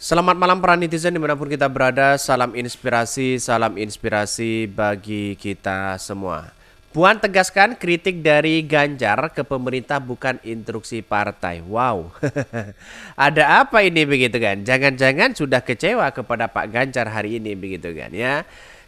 Selamat malam para netizen dimanapun kita berada. Salam inspirasi bagi kita semua. Puan tegaskan kritik dari Ganjar ke pemerintah bukan instruksi partai. Wow, ada apa ini begitu kan? Jangan-jangan sudah kecewa kepada Pak Ganjar hari ini begitu kan ya?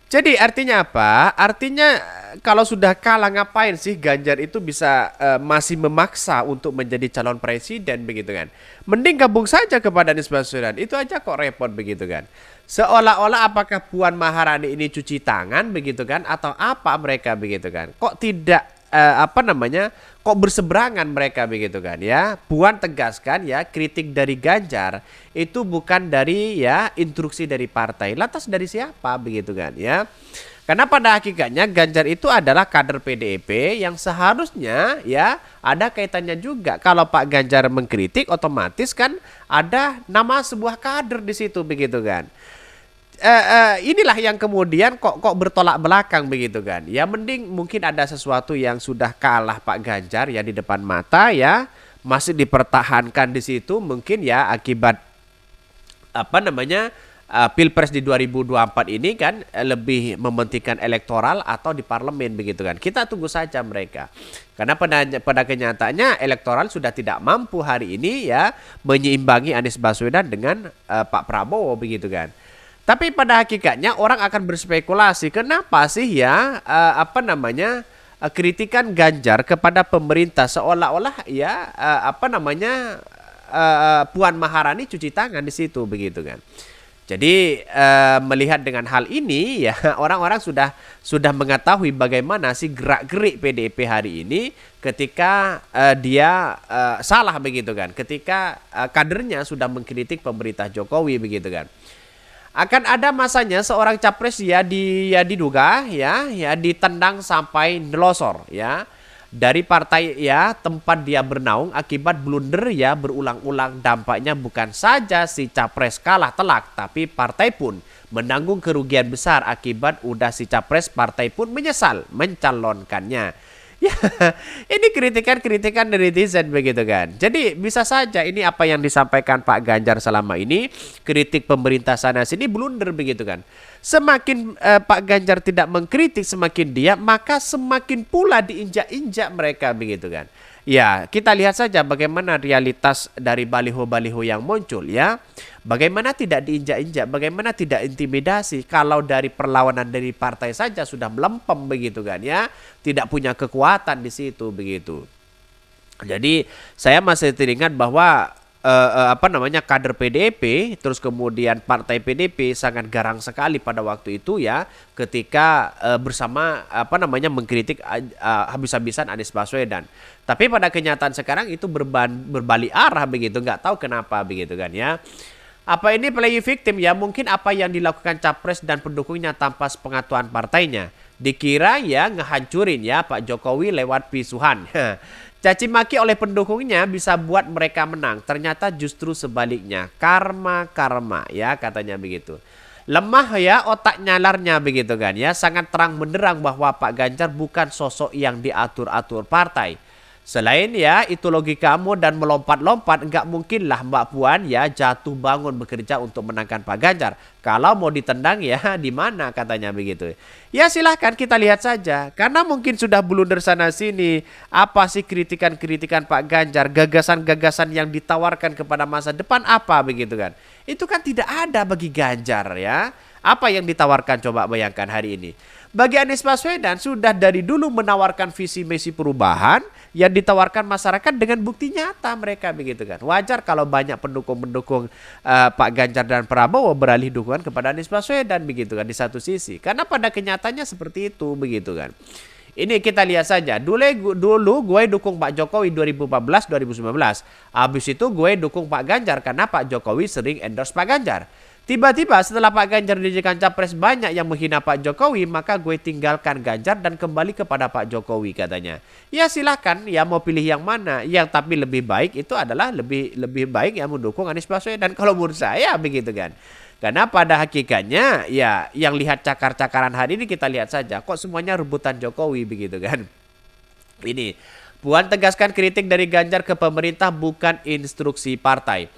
Jadi artinya apa? Artinya kalau sudah kalah ngapain sih Ganjar itu bisa masih memaksa untuk menjadi calon presiden begitu kan? Mending gabung saja kepada Anies Baswedan. Itu aja kok repot begitu kan? Seolah-olah apakah Puan Maharani ini cuci tangan begitu kan? Atau apa mereka begitu kan? Kok tidak apa namanya? Kok berseberangan mereka begitu kan ya? Puan tegaskan ya kritik dari Ganjar itu bukan dari ya instruksi dari partai. Lantas dari siapa begitu kan ya? Karena pada hakikatnya Ganjar itu adalah kader PDIP yang seharusnya ya ada kaitannya juga. Kalau Pak Ganjar mengkritik otomatis kan ada nama sebuah kader di situ begitu kan. Inilah yang kemudian kok bertolak belakang begitu kan. Ya mending mungkin ada sesuatu yang sudah kalah Pak Ganjar ya di depan mata ya masih dipertahankan di situ mungkin ya akibat apa namanya Pilpres di 2024 ini kan lebih mementingkan elektoral atau di parlemen begitu kan. Kita tunggu saja mereka. Karena pada kenyataannya elektoral sudah tidak mampu hari ini ya menyeimbangi Anies Baswedan dengan Pak Prabowo begitu kan. Tapi pada hakikatnya orang akan berspekulasi kenapa sih ya apa namanya kritikan Ganjar kepada pemerintah seolah-olah ya apa namanya Puan Maharani cuci tangan di situ begitu kan. Jadi melihat dengan hal ini ya orang-orang sudah mengetahui bagaimana sih gerak-gerik PDIP hari ini ketika dia salah begitu kan. Ketika kadernya sudah mengkritik pemerintah Jokowi begitu kan. Akan ada masanya seorang capres ya diduga ya ditendang sampai nelosor ya dari partai ya tempat dia bernaung akibat blunder ya berulang-ulang. Dampaknya bukan saja si capres kalah telak tapi partai pun menanggung kerugian besar akibat udah si capres partai pun menyesal mencalonkannya. Ya, ini kritikan-kritikan dari netizen begitu kan. Jadi bisa saja ini apa yang disampaikan Pak Ganjar selama ini, kritik pemerintah sana sini blunder begitu kan. Semakin Pak Ganjar tidak mengkritik semakin dia, maka semakin pula diinjak-injak mereka begitu kan. Ya, kita lihat saja bagaimana realitas dari baliho-baliho yang muncul ya. Bagaimana tidak diinjak-injak, bagaimana tidak intimidasi kalau dari perlawanan dari partai saja sudah melempem begitu kan ya. Tidak punya kekuatan di situ begitu. Jadi saya masih teringat bahwa apa namanya kader PDIP terus kemudian partai PDIP sangat garang sekali pada waktu itu ya ketika bersama apa namanya mengkritik habis-habisan Anies Baswedan. Tapi pada kenyataan sekarang itu berbalik arah begitu, nggak tahu kenapa begitu kan ya. Apa ini play victim ya? Mungkin apa yang dilakukan capres dan pendukungnya tanpa sepengetahuan partainya. Dikira ya ngehancurin ya Pak Jokowi lewat pisuhan. Caci maki oleh pendukungnya bisa buat mereka menang. Ternyata justru sebaliknya. Karma ya katanya begitu. Lemah ya otak nyalarnya begitu kan ya. Sangat terang benderang bahwa Pak Ganjar bukan sosok yang diatur-atur partai. Selain ya itu logikamu dan melompat-lompat nggak mungkinlah Mbak Puan ya jatuh bangun bekerja untuk menangkan Pak Ganjar. Kalau mau ditendang ya di mana katanya begitu. Ya silahkan kita lihat saja. Karena mungkin sudah blunder sana sini. Apa sih kritikan-kritikan Pak Ganjar, gagasan-gagasan yang ditawarkan kepada masa depan apa begitu kan. Itu kan tidak ada bagi Ganjar ya. Apa yang ditawarkan coba bayangkan hari ini. Bagi Anies Baswedan sudah dari dulu menawarkan visi misi perubahan yang ditawarkan masyarakat dengan bukti nyata mereka begitu kan. Wajar kalau banyak pendukung-pendukung Pak Ganjar dan Prabowo beralih dukungan kepada Anies Baswedan begitu kan di satu sisi. Karena pada kenyataannya seperti itu begitu kan. Ini kita lihat saja. Dulu gue dukung Pak Jokowi 2014 2019. Habis itu gue dukung Pak Ganjar karena Pak Jokowi sering endorse Pak Ganjar. Tiba-tiba setelah Pak Ganjar dijadikan capres banyak yang menghina Pak Jokowi, maka gue tinggalkan Ganjar dan kembali kepada Pak Jokowi katanya. Ya silakan ya mau pilih yang mana. Yang tapi lebih baik itu adalah lebih baik yang mendukung Anies Baswedan kalau menurut saya begitu kan. Karena pada hakikatnya ya yang lihat cakar-cakaran hari ini kita lihat saja kok semuanya rebutan Jokowi begitu kan. Ini Puan tegaskan kritik dari Ganjar ke pemerintah bukan instruksi partai.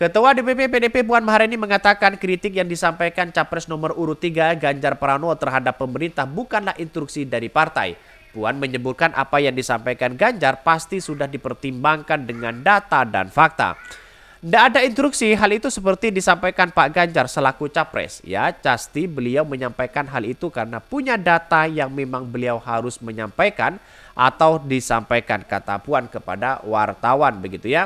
Ketua DPP PDP Puan Maharani mengatakan kritik yang disampaikan Capres nomor urut 3 Ganjar Pranowo terhadap pemerintah bukanlah instruksi dari partai. Puan menyebutkan apa yang disampaikan Ganjar pasti sudah dipertimbangkan dengan data dan fakta. Tidak ada instruksi, hal itu seperti disampaikan Pak Ganjar selaku Capres. Ya, pasti beliau menyampaikan hal itu karena punya data yang memang beliau harus menyampaikan atau disampaikan, kata Puan kepada wartawan begitu ya.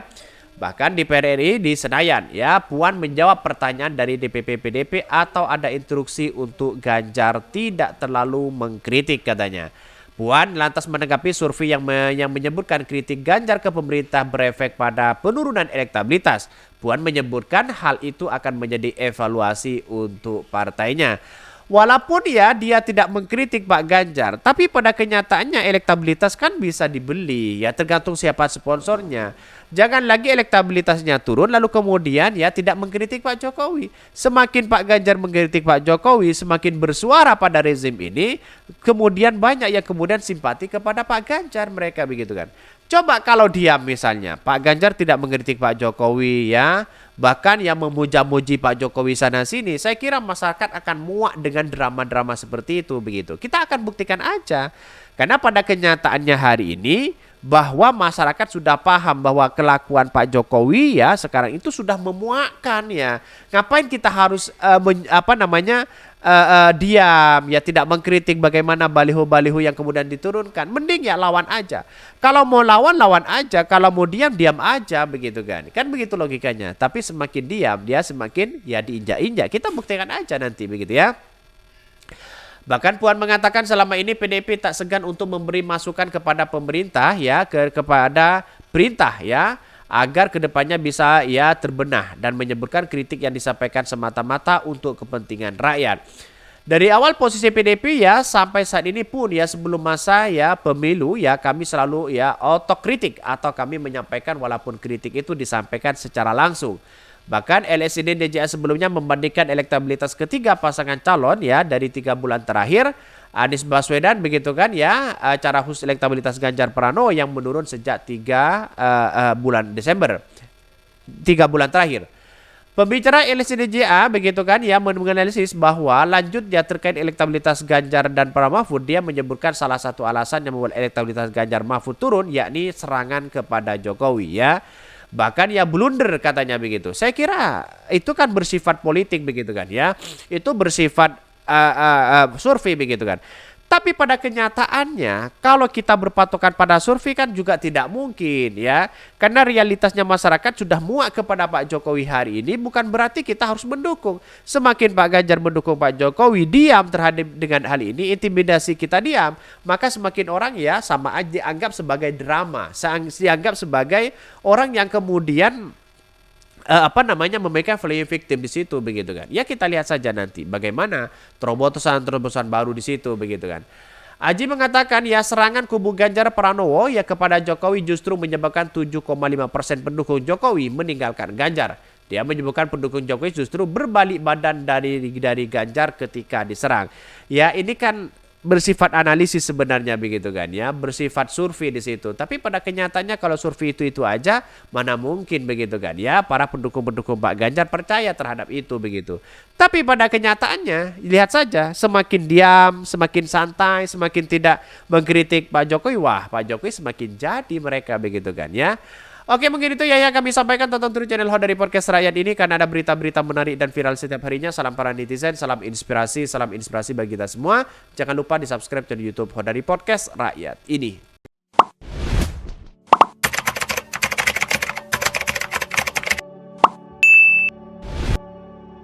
Bahkan di PRRI di Senayan ya, Puan menjawab pertanyaan dari DPP PDP atau ada instruksi untuk Ganjar tidak terlalu mengkritik katanya. Puan lantas menanggapi survei yang menyebutkan kritik Ganjar ke pemerintah berefek pada penurunan elektabilitas. Puan menyebutkan hal itu akan menjadi evaluasi untuk partainya. Walaupun ya dia tidak mengkritik Pak Ganjar, tapi pada kenyataannya elektabilitas kan bisa dibeli ya, tergantung siapa sponsornya. Jangan lagi elektabilitasnya turun lalu kemudian ya tidak mengkritik Pak Jokowi. Semakin Pak Ganjar mengkritik Pak Jokowi, semakin bersuara pada rezim ini, kemudian banyak yang kemudian simpati kepada Pak Ganjar, mereka begitu kan. Coba kalau diam misalnya, Pak Ganjar tidak mengkritik Pak Jokowi ya, bahkan yang memuja-muji Pak Jokowi sana sini, saya kira masyarakat akan muak dengan drama-drama seperti itu begitu. Kita akan buktikan aja. Karena pada kenyataannya hari ini bahwa masyarakat sudah paham bahwa kelakuan Pak Jokowi ya sekarang itu sudah memuakkan ya. Ngapain kita harus diam ya, tidak mengkritik bagaimana baliho-baliho yang kemudian diturunkan. Mending ya lawan aja. Kalau mau lawan, lawan aja. Kalau mau diam, diam aja begitu kan. Kan begitu logikanya. Tapi semakin diam, dia semakin ya diinjak-injak. Kita buktikan aja nanti begitu ya. Bahkan Puan mengatakan selama ini PDIP tak segan untuk memberi masukan kepada pemerintah ya, kepada perintah ya, agar kedepannya bisa ya terbenah, dan menyebutkan kritik yang disampaikan semata-mata untuk kepentingan rakyat. Dari awal posisi PDIP ya sampai saat ini pun ya, sebelum masa ya pemilu ya, kami selalu ya otokritik atau kami menyampaikan walaupun kritik itu disampaikan secara langsung. Bahkan LSID DJA sebelumnya membandingkan elektabilitas ketiga pasangan calon ya dari 3 bulan terakhir. Anies Baswedan begitu kan ya, cara khusus elektabilitas Ganjar Pranowo yang menurun sejak 3 bulan Desember. 3 bulan terakhir. Pembicara LSID DJA begitu kan ya menganalisis bahwa lanjutnya terkait elektabilitas Ganjar dan Prabowo Mahfud, dia menyebutkan salah satu alasan yang membuat elektabilitas Ganjar Mahfud turun yakni serangan kepada Jokowi ya. Bahkan ya blunder katanya begitu. Saya kira itu kan bersifat politik begitu kan ya. Itu bersifat survei begitu kan. Tapi pada kenyataannya kalau kita berpatokan pada survei kan juga tidak mungkin ya. Karena realitasnya masyarakat sudah muak kepada Pak Jokowi hari ini, bukan berarti kita harus mendukung. Semakin Pak Ganjar mendukung Pak Jokowi, diam terhadap dengan hal ini, intimidasi kita diam, maka semakin orang ya sama aja dianggap sebagai drama, dianggap sebagai orang yang kemudian memegang value victim di situ begitu kan. Ya kita lihat saja nanti bagaimana terobosan-terobosan baru di situ begitu kan. Aji mengatakan ya serangan kubu Ganjar Pranowo ya kepada Jokowi justru menyebabkan 7,5% pendukung Jokowi meninggalkan Ganjar. Dia menyebutkan pendukung Jokowi justru berbalik badan dari Ganjar ketika diserang. Ya ini kan bersifat analisis sebenarnya begitu kan ya, bersifat survei di situ. Tapi pada kenyataannya kalau survei itu aja, mana mungkin begitu kan ya, para pendukung-pendukung Pak Ganjar percaya terhadap itu begitu. Tapi pada kenyataannya lihat saja, semakin diam, semakin santai, semakin tidak mengkritik Pak Jokowi, wah Pak Jokowi semakin jadi mereka begitu kan ya. Oke, mungkin itu ya yang kami sampaikan. Tonton terus channel Hodari Podcast Rakyat ini karena ada berita-berita menarik dan viral setiap harinya. Salam para netizen, salam inspirasi bagi kita semua. Jangan lupa di subscribe channel YouTube Hodari Podcast Rakyat ini.